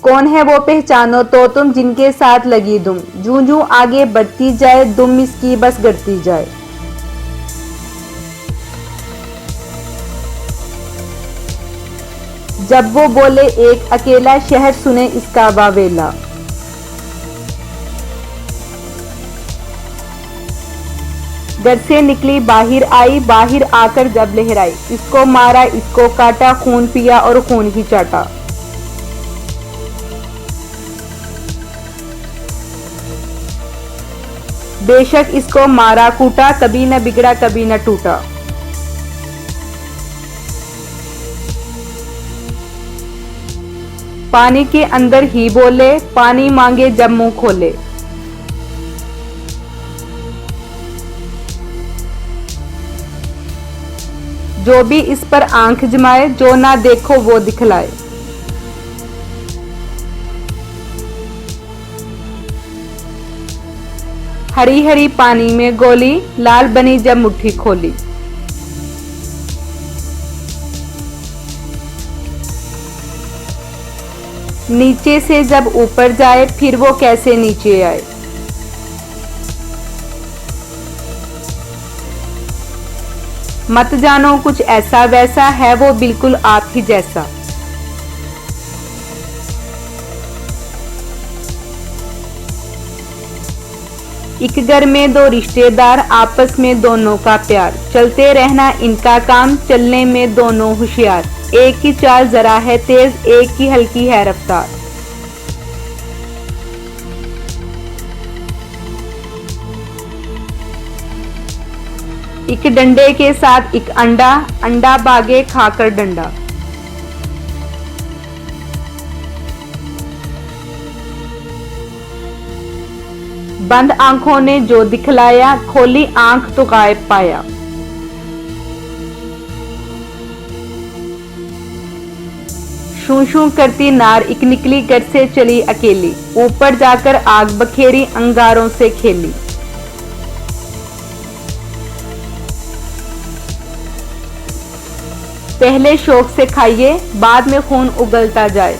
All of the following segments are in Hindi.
कौन है वो पहचानो तो तुम जिनके साथ लगी दुम, जूं जूं आगे बढ़ती जाए दुम इसकी बस गढ़ती जाए। जब वो बोले एक अकेला शहर सुने इसका वावेला। घर से निकली बाहर आई, बाहर आकर जब लहराई, इसको मारा इसको काटा, खून पिया और खून ही चाटा। बेशक इसको मारा कूटा, कभी न बिगड़ा कभी न टूटा। पानी के अंदर ही बोले, पानी मांगे जब मुंह खोले। जो भी इस पर आंख जमाए, जो ना देखो वो दिखलाए। हरी हरी पानी में गोली, लाल बनी जब मुट्ठी खोली। नीचे से जब ऊपर जाए, फिर वो कैसे नीचे आए। मत जानो कुछ ऐसा वैसा, है वो बिल्कुल आप ही जैसा। एक घर में दो रिश्तेदार, आपस में दोनों का प्यार, चलते रहना इनका काम, चलने में दोनों होशियार। एक की चाल जरा है तेज, एक की हल्की है रफ्तार। एक डंडे के साथ एक अंडा, अंडा भागे खाकर डंडा। बंद आंखों ने जो दिखलाया, खोली आंख तो गायब पाया। शू शू करती नार एक निकली, घर से चली अकेली, ऊपर जाकर आग बखेरी, अंगारों से खेली। पहले शौक से खाइए, बाद में खून उगलता जाए।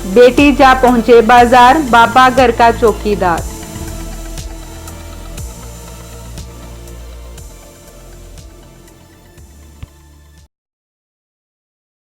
बेटी जा पहुंचे बाजार, बाबा घर का चौकीदार।